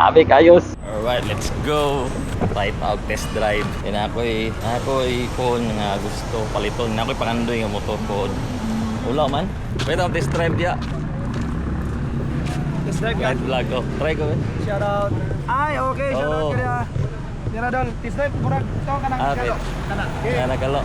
Abi kayos. Alright, let's go. Try tawag test drive. Yan ako'y kon nga gusto paliton. Ako'y pangandoy nga motor ko. Wala man. Pwede test drive dia. Test drive Right vlog ko. Try ko. Shout out. Ay, okay. Shout out kaya. Tira doon. Test drive. Murag. Ito ka nang kalo. Kana. Okay. Kana kalo.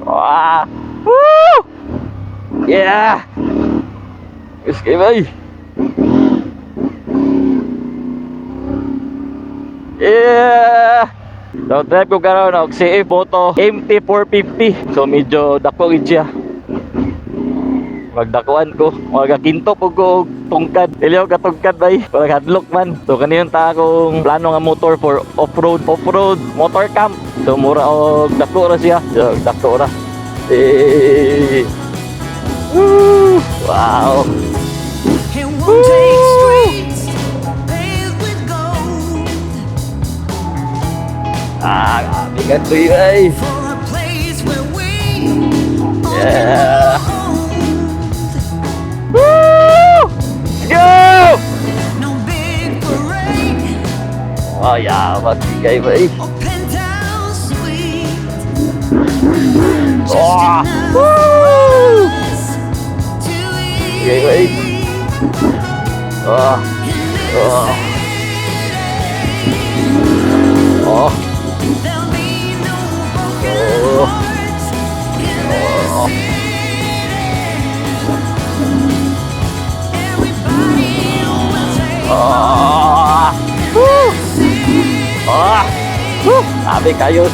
Wah. Woo! Yeah. Guys, bay. Yeah. So drive ko karon og CF Moto MT450. So medyo dako gid siya. Magdakuan ko, magakinto po ko tungkad. Dili ko katungkad bay, pag hadlok man. So kaniyon ta akong plano nga motor for off-road motor camp. So mura og dako ra siya. So dako ra. Woo! Wow. Bigat to yun. Yeah. Woo! Let's go! Oh yeah, magbigay ba eh. Oh! Woo! Bigay ba eh. Oh! Oh! Oh! Sabi kayo.